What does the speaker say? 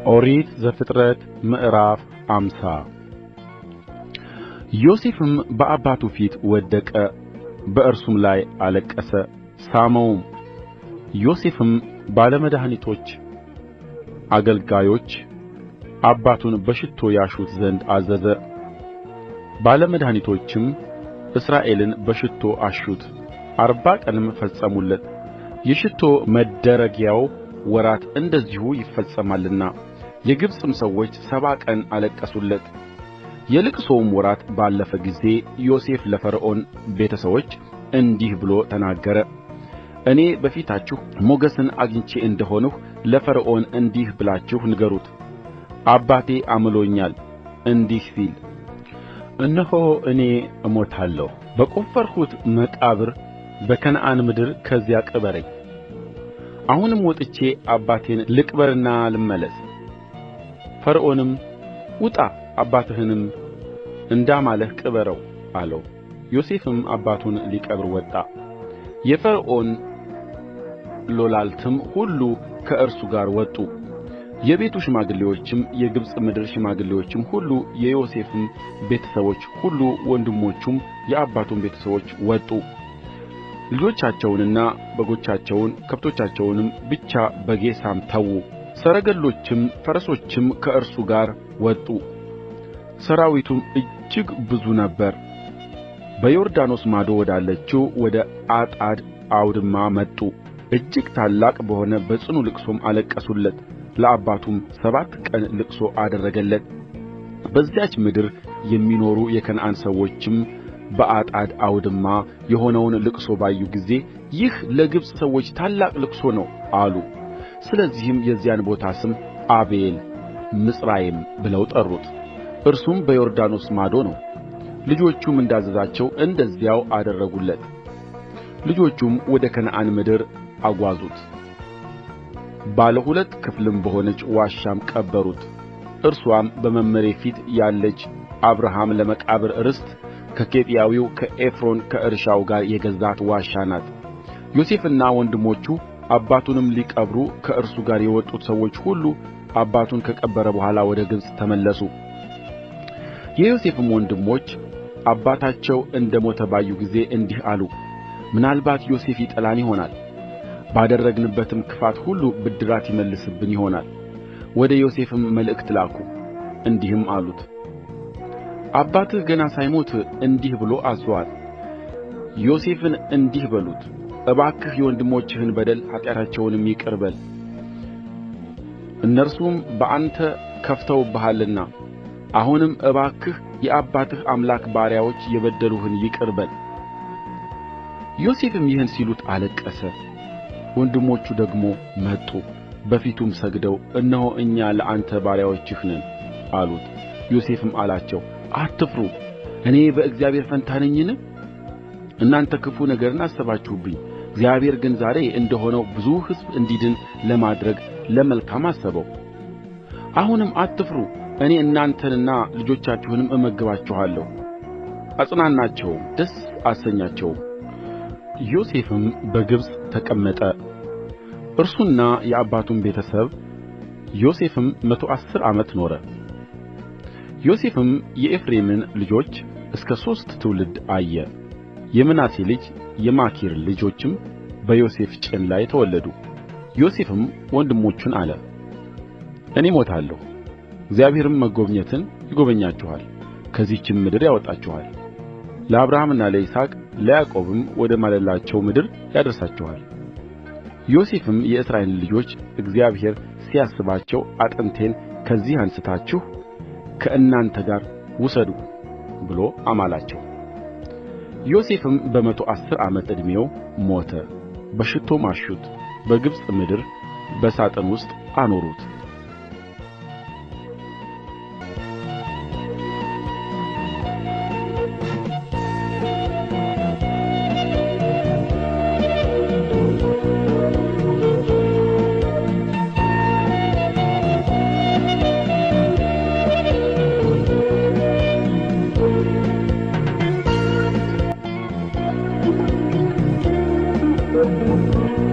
ኦሪት ዘፍጥረት ምዕራፍ 50 ዮሴፍም በአባቱ ፊት ወደቀ፣ በእርሱም ላይ አለቀሰ፣ ሳመውም። ዮሴፍም ባለመድኃኒቶች አገልጋዮች አባቱን በሽቶ ያሹት ዘንድ አዘዘ። ባለመድኃኒቶችም እስራኤልን በሽቶ አሹት፣ 40 ቀንም ፈጸሙለት። የሽቶ መደረጊያው ወራት እንደዚሁ ይፈጸማልና። የግብፅም ሰዎች 70 ቀን አለቀሱለት። የልቅሶውም ወራት ባለፈ ጊዜ ዮሴፍ ለፈርዖን ቤተ ሰቦች እንዲህ ብሎ ተናገረ። እኔ በፊታችሁ ሞገስን አግኝቼ እንደሆንሁ ለፈርዖን እንዲህ ብላችሁ ንገሩት፣ አባቴ አምሎኛል እንዲህ ሲል፣ እነሆ እኔ እሞታለሁ፣ በቈፈርሁት መቃብር በከነዓን ምድር ከዚያ ቅበረኝ። አሁንም ወጥቼ አባቴን ልቅበርና ልመለስ። ፈርዖንም ውጣ፣ አባትህንም እንዳማለህ ቅበረው አለው። ዮሴፍም አባቱን ሊቀብር ወጣ። የፈርዖን ሎላልትም ሁሉ ከእርሱ ጋር ወጡ። የቤቱ ሽማግሌዎችም፣ የግብፅ ምድር ሽማግሌዎችም ሁሉ፣ የዮሴፍም ቤተ ሰቦች ሁሉ፣ ወንድሞቹም የአባቱም ቤተ ሰቦች ወጡ። ልጆቻቸውንና በጎቻቸውን ከብቶቻቸውንም ብቻ በጌሤም ተዉ። ሰረገሎችም ፈረሶችም ከእርሱ ጋር ወጡ። ሠራዊቱም እጅግ ብዙ ነበረ። በዮርዳኖስ ማዶ ወዳለችው ወደ አጣድ አውድማ መጡ። እጅግ ታላቅ በሆነ በጽኑ ልቅሶም አለቀሱለት። ለአባቱም 7 ቀን ልቅሶ አደረገለት። በዚያች ምድር የሚኖሩ የከነዓን ሰዎችም በአጣድ አውድማ የሆነውን ልቅሶ ባዩ ጊዜ ይህ ለግብፅ ሰዎች ታላቅ ልቅሶ ነው አሉ። ስለዚህም የዚያን ቦታ ስም አቤል ምጽራይም ብለው ጠሩት። እርሱም በዮርዳኖስ ማዶ ነው። ልጆቹም እንዳዘዛቸው እንደዚያው አደረጉለት። ልጆቹም ወደ ከነዓን ምድር አጓዙት። ባለ 2 ክፍልም በሆነች ዋሻም ቀበሩት። እርሷም በመምሬ ፊት ያለች አብርሃም ለመቃብር ርስት ከኬጢያዊው ከኤፍሮን ከእርሻው ጋር የገዛት ዋሻ ናት። ዮሴፍና ወንድሞቹ አባቱንም ሊቀብሩ ከእርሱ ጋር የወጡት ሰዎች ሁሉ አባቱን ከቀበረ በኋላ ወደ ግብፅ ተመለሱ። የዮሴፍም ወንድሞች አባታቸው እንደ ሞተ ባዩ ጊዜ እንዲህ አሉ፣ ምናልባት ዮሴፍ ይጠላን ይሆናል፣ ባደረግንበትም ክፋት ሁሉ ብድራት ይመልስብን ይሆናል። ወደ ዮሴፍም መልእክት ላኩ፣ እንዲህም አሉት፣ አባትህ ገና ሳይሞት እንዲህ ብሎ አዝዞአል። ዮሴፍን እንዲህ በሉት፣ እባክህ የወንድሞችህን በደል ኃጢአታቸውንም ይቅር በል፣ እነርሱም በአንተ ከፍተውብሃልና። አሁንም እባክህ የአባትህ አምላክ ባሪያዎች የበደሉህን ይቅር በል። ዮሴፍም ይህን ሲሉት አለቀሰ። ወንድሞቹ ደግሞ መጡ፣ በፊቱም ሰግደው እነሆ እኛ ለአንተ ባሪያዎችህ ነን አሉት። ዮሴፍም አላቸው፣ አትፍሩ፣ እኔ በእግዚአብሔር ፈንታ ነኝን? እናንተ ክፉ ነገርን አሰባችሁብኝ፣ እግዚአብሔር ግን ዛሬ እንደ ሆነው ብዙ ሕዝብ እንዲድን ለማድረግ ለመልካም አሰበው። አሁንም አትፍሩ፣ እኔ እናንተንና ልጆቻችሁንም እመግባችኋለሁ። አጽናናቸውም፣ ደስ አሰኛቸውም። ዮሴፍም በግብፅ ተቀመጠ፣ እርሱና የአባቱም ቤተ ሰብ። ዮሴፍም 110 ዓመት ኖረ። ዮሴፍም የኤፍሬምን ልጆች እስከ 3 ትውልድ አየ። የምናሴ ልጅ የማኪር ልጆችም በዮሴፍ ጭን ላይ ተወለዱ። ዮሴፍም ወንድሞቹን አለ፣ እኔ እሞታለሁ፣ እግዚአብሔርም መጎብኘትን ይጎበኛችኋል፣ ከዚህችም ምድር ያወጣችኋል፣ ለአብርሃምና ለይስሐቅ ለያዕቆብም ወደ ማለላቸው ምድር ያደርሳችኋል። ዮሴፍም የእስራኤልን ልጆች እግዚአብሔር ሲያስባቸው አጥንቴን ከዚህ አንስታችሁ ከእናንተ ጋር ውሰዱ ብሎ አማላቸው። ዮሴፍም በ110 ዓመት ዕድሜው ሞተ። በሽቶም አሹት፣ በግብፅ ምድር በሳጥን ውስጥ አኖሩት። Thank you.